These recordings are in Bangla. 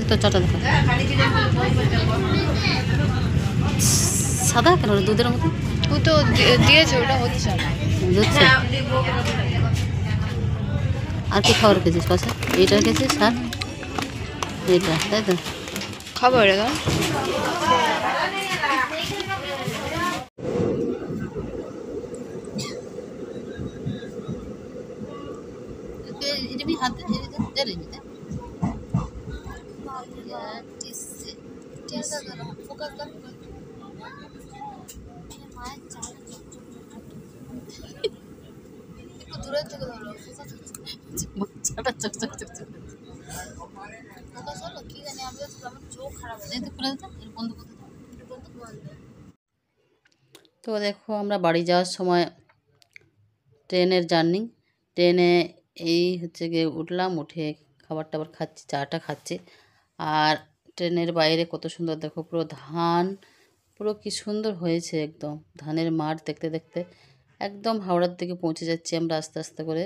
তো চাটা দেখো সাদা কেন দুধের মতো ও তো দিয়েছে ওটা হচ্ছে না বুঝছে আর কি খাবার খেয়েছিস পাশে এইটা খেয়েছিস আর এইটা তাই তো খাবো এটা দূরের থেকে ধরো কি জানি আমি আমার চোখ খারাপ হয়ে বন্ধ করতে তো দেখো আমরা বাড়ি যাওয়ার সময় ট্রেনের জার্নি ট্রেনে এই হচ্ছে গিয়ে উঠলাম উঠে খাবার টাবার খাচ্ছি চাটা খাচ্ছি আর ট্রেনের বাইরে কত সুন্দর দেখো পুরো ধান পুরো কি সুন্দর হয়েছে একদম ধানের মাঠ দেখতে দেখতে একদম হাওড়ার দিকে পৌঁছে যাচ্ছি আমরা আস্তে আস্তে করে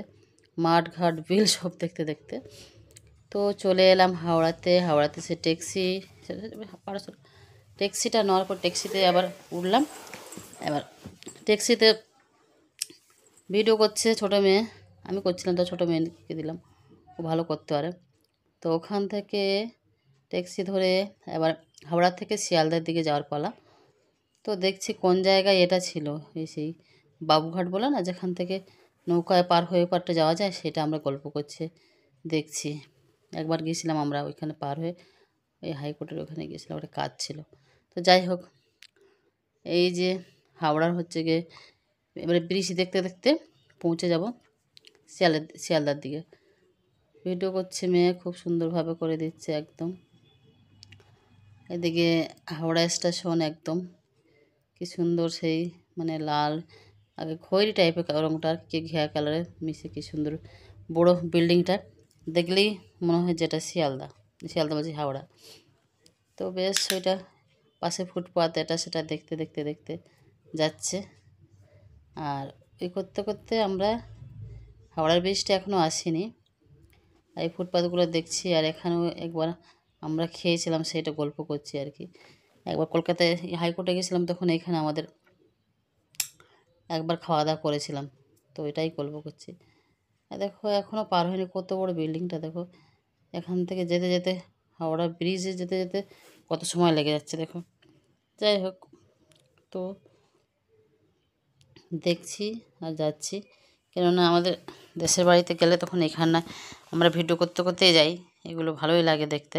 মাঠ ঘাট বিল সব দেখতে দেখতে তো চলে এলাম হাওড়াতে সে ট্যাক্সিটা নেওয়ার পর ট্যাক্সিতে আবার উঠলাম এবার ট্যাক্সিতে ভিডিও করছে ছোটো মেয়ে আমি করছিলাম তো ছোটো মেয়েকে দিলাম ও ভালো করতে পারে তো ওখান থেকে ট্যাক্সি ধরে এবার হাওড়া থেকে শিয়ালদার দিকে যাওয়ার পালা তো দেখছি কোন জায়গায় এটা ছিল এই সেই বাবুঘাট বলে না যেখান থেকে নৌকায় পার হয়ে পারটা যাওয়া যায় সেটা আমরা গল্প করছে দেখছি একবার গিয়েছিলাম আমরা ওইখানে পার হয়ে ওই হাইকোর্টের ওখানে গিয়েছিলাম একটা কাজ ছিল তো যাই হোক এই যে হাওড়ার হচ্ছে গিয়ে এবারে ব্রিজ দেখতে দেখতে পৌঁছে যাব শিয়ালদার দিকে ভিডিও করছে মেয়ে খুব সুন্দরভাবে করে দিচ্ছে একদম এদিকে হাওড়া স্টেশন একদম কি সুন্দর সেই মানে লাল আগে খয়েরি টাইপের রঙটা আর কি ঘিয়া কালারের মিশে কি সুন্দর বড় বিল্ডিংটা দেখলেই মনে হয় যেটা শিয়ালদা বলছি হাওড়া তো বেশ ওইটা পাশে ফুটপাথ এটা সেটা দেখতে দেখতে দেখতে যাচ্ছে আর এই করতে করতে আমরা হাওড়ার ব্রিজটা এখনও আসিনি এই ফুটপাথগুলো দেখছি আর এখানেও একবার আমরা খেয়েছিলাম সেটা গল্প করছি আর কি একবার কলকাতায় হাইকোর্টে গেছিলাম তখন এখানে আমাদের একবার খাওয়া দাওয়া করেছিলাম তো এটাই গল্প করছি দেখো এখনও পার হয়নি কত বড় বিল্ডিংটা দেখো এখান থেকে যেতে যেতে হাওড়া ব্রিজে যেতে যেতে কত সময় লেগে যাচ্ছে দেখো যাই হোক তো দেখছি আর যাচ্ছি কেননা আমাদের দেশের বাড়িতে গেলে তখন এখানে আমরা ভিডিও করতে করতেই যাই এগুলো ভালোই লাগে দেখতে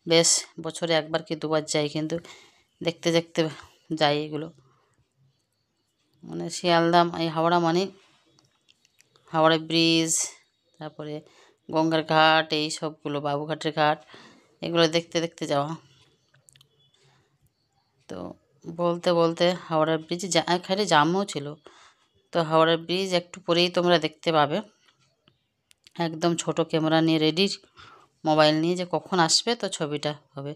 বেশ বছরে একবার কি দুবার যাই কিন্তু দেখতে দেখতে যাই এগুলো মানে শিয়ালদা এই হাওড়া মানে হাওড়া ব্রিজ তারপরে গঙ্গার ঘাট এই সবগুলো বাবুঘাটের ঘাট এগুলো দেখতে দেখতে যাওয়া তো বলতে বলতে হাওড়ার ব্রিজ এখানে জামও ছিল তো হাওড়ার ব্রিজ একটু পরেই তোমরা দেখতে পাবে একদম ছোট ক্যামেরা নিয়ে রেডি মোবাইল নিয়ে যে কখন আসবে তো ছবিটা হবে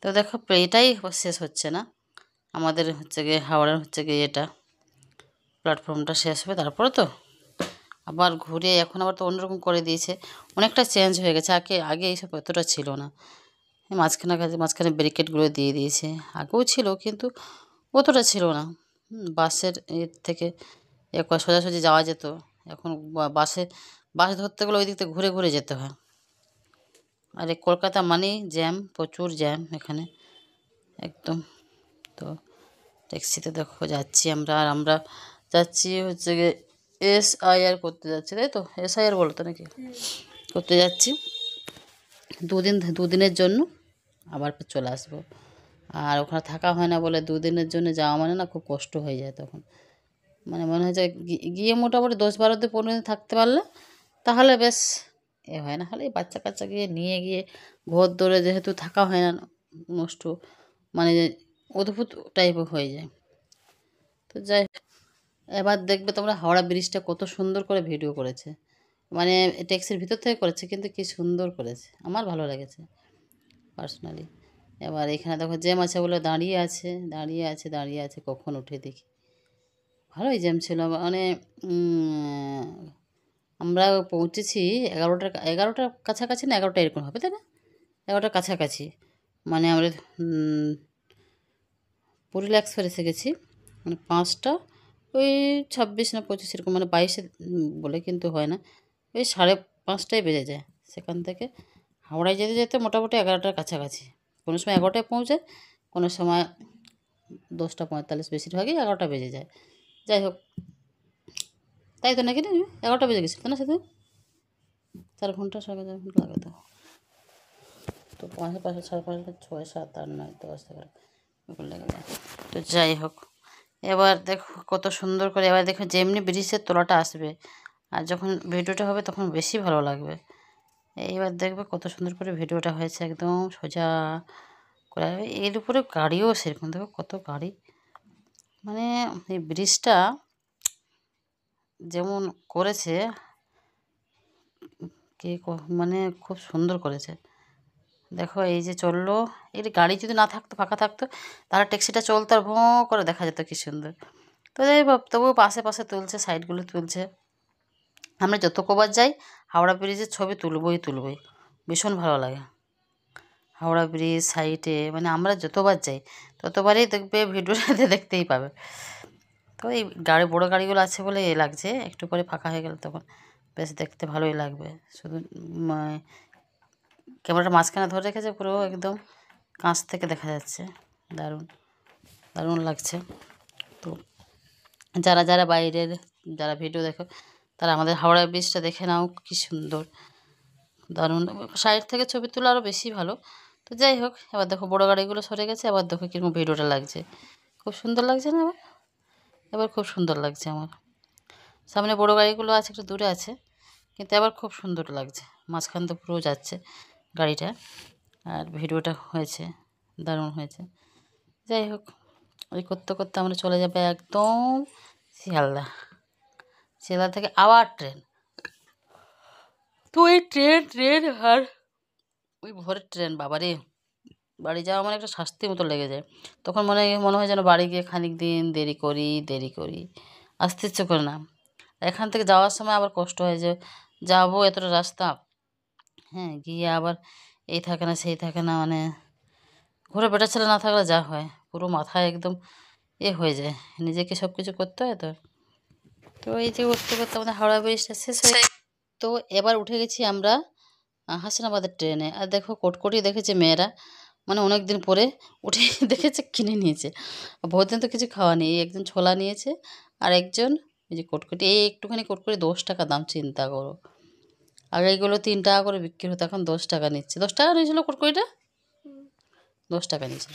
তো দেখো এটাই শেষ হচ্ছে না আমাদের হচ্ছে গিয়ে হাওড়ার হচ্ছে গিয়ে এটা প্ল্যাটফর্মটা শেষ হবে তারপরে তো আবার ঘুরে এখন আবার তো অন্যরকম করে দিয়েছে অনেকটা চেঞ্জ হয়ে গেছে আগে এইসব এতটা ছিল না মাঝখানে ব্যারিকেডগুলো দিয়ে দিয়েছে আগেও ছিল কিন্তু অতটা ছিল না বাসের এর থেকে সোজাসুজি যাওয়া যেত এখন বাস ধরতে গেলে ওই দিক থেকে ঘুরে ঘুরে যেতে হয় আর এই কলকাতা মানেই জ্যাম প্রচুর জ্যাম এখানে একদম তো ট্যাক্সিতে দেখো যাচ্ছি আমরা যাচ্ছি হচ্ছে গিয়ে SIR করতে যাচ্ছি তাই তো SIR বলতো নাকি করতে যাচ্ছি দুদিনের জন্য আবার চলে আসবো আর ওখানে থাকা হয় না বলে দুদিনের জন্য যাওয়া মানে না খুব কষ্ট হয়ে যায় তখন মানে মনে হয় যে গিয়ে মোটামুটি 10-12 দিন 15 দিন থাকতে পারলে তাহলে বেশ হয় না হলে বাচ্চা কাচ্চা নিয়ে গিয়ে ঘর দৌড়ে যেহেতু থাকা হয় না নষ্ট মানে অদ্ভুত টাইপের হয়ে যায় তো যাই এবার দেখবে তোমরা হাওড়া ব্রিজটা কত সুন্দর করে ভিডিও করেছে মানে ট্যাক্সির ভিতর থেকে করেছে কিন্তু কি সুন্দর করেছে আমার ভালো লেগেছে পার্সোনালি এবার এখানে দেখো জ্যাম আছে বলে দাঁড়িয়ে আছে কখন উঠে দেখি ভালোই জ্যাম ছিল মানে আমরা পৌঁছেছি 11টার কাছাকাছি না 11টা এরকম হবে তাই না 11টার কাছাকাছি, মানে আমরা পুরুলিয়া এক্সপ্রেসে গেছি, মানে 5টা ওই 26 না 25 এরকম, মানে 22-এ বলে কিন্তু হয় না, ওই 5:30টায় বেজে যায়। সেখান থেকে হাওড়ায় যেতে যেতে মোটামুটি 11টার কাছাকাছি, কোনো সময় 11টায় পৌঁছায়, কোনো সময় 10:45, বেশিরভাগই 11টা বেজে যায়। যাই হোক, তাই তো নাকি না, 11টা বেজে গেছিল না সেদিন? 4 ঘন্টা 4.5 ঘন্টা লাগে তো। তো 5, 5, 5:30, 6, 7, 8, 9, 10, 11 এরকম লেগে যায়। তো যাই হোক, এবার দেখো কত সুন্দর করে, এবার দেখো যেমনি ব্রিজের তলাটা আসবে আর যখন ভিডিওটা হবে তখন বেশি ভালো লাগবে। এইবার দেখবে কত সুন্দর করে ভিডিওটা হয়েছে, একদম সোজা করে। এর উপরে গাড়িও সেরকম, দেখো কত গাড়ি, মানে এই ব্রিজটা যেমন করেছে মানে খুব সুন্দর করেছে। দেখো এই যে চললো, এই গাড়ি যদি না থাকতো, ফাঁকা থাকতো, তাহলে ট্যাক্সিটা চলতো আর ভোঁ করে দেখা যেত কি সুন্দর। তো যাই হোক, তবুও পাশে পাশে তুলছে, সাইডগুলো তুলছে। আমরা যত কবার যাই হাওড়া ব্রিজের ছবি তুলবই, ভীষণ ভালো লাগে। হাওড়া ব্রিজ সাইডে, মানে আমরা যতবার যাই ততবারই দেখবে ভিডিওটাতে দেখতেই পাবে। তো এই বড় গাড়িগুলো আছে বলে এ লাগছে, একটু পরে ফাঁকা হয়ে গেলে তখন বেশ দেখতে ভালোই লাগবে। শুধু ক্যামেরাটা মাঝখানে ধরে রেখেছে, পুরো একদম কাছ থেকে দেখা যাচ্ছে, দারুণ দারুণ লাগছে। তো যারা যারা বাইরের যারা ভিডিও দেখো, তারা আমাদের হাওড়া ব্রিজটা দেখে নাও, কী সুন্দর, দারুণ। সাইড থেকে ছবি তোলা আরও বেশি ভালো। তো যাই হোক, এবার দেখো বড়ো গাড়িগুলো সরে গেছে, এবার দেখো কীরকম ভিডিওটা লাগছে, খুব সুন্দর লাগছে না? এবার খুব সুন্দর লাগছে আমার। সামনে বড়ো গাড়িগুলো আছে, একটু দূরে আছে, কিন্তু এবার খুব সুন্দর লাগছে, মাঝখান তো পুরো যাচ্ছে গাড়িটা, আর ভিডিওটা হয়েছে, দারুণ হয়েছে। যাই হোক, ওই করতে করতে আমরা চলে যাবে একদম শিয়ালদা। শিয়ালদা থেকে আবার ট্রেন। তো ওই ট্রেন আর ওই ভোরের ট্রেন, বাবারে, বাড়ি যাওয়া মানে একটা শাস্তির মতো লেগে যায়। তখন মনে হয় যেন বাড়ি গিয়ে খানিক দিন দেরি করি, আসতে ইচ্ছে করে না। এখান থেকে যাওয়ার সময় আবার কষ্ট হয় যে যাবো এতটা রাস্তা, হ্যাঁ, গিয়ে আবার এই থাকে না সেই থাকে না, মানে ঘরে বেটা ছেলে না থাকলে যা হয়, পুরো মাথায় একদম হয়ে যায়, নিজেকে সব কিছু করতে হয়। তো তো এই যে করতে করতে আমাদের হাওড়া ব্রিজটা শেষ হয়ে, তো এবার উঠে গেছি আমরা হাসনাবাদের ট্রেনে। আর দেখো কোটকটি দেখেছে মেয়েরা, মানে অনেক দিন পরে উঠে দেখেছে, কিনে নিয়েছে। বহুত দিন তো কিছু খাওয়া নেই, একজন ছোলা নিয়েছে আর একজন এই যে কোটকটি, এই একটুখানি কোটকটি 10 টাকা দাম, চিন্তা করো। আগে এগুলো 3 টাকা করে বিক্রি হতো, এখন 10 টাকা নিচ্ছে। 10 টাকা নিয়েছিল কোটকটিটা, 10 টাকা নিয়েছিল।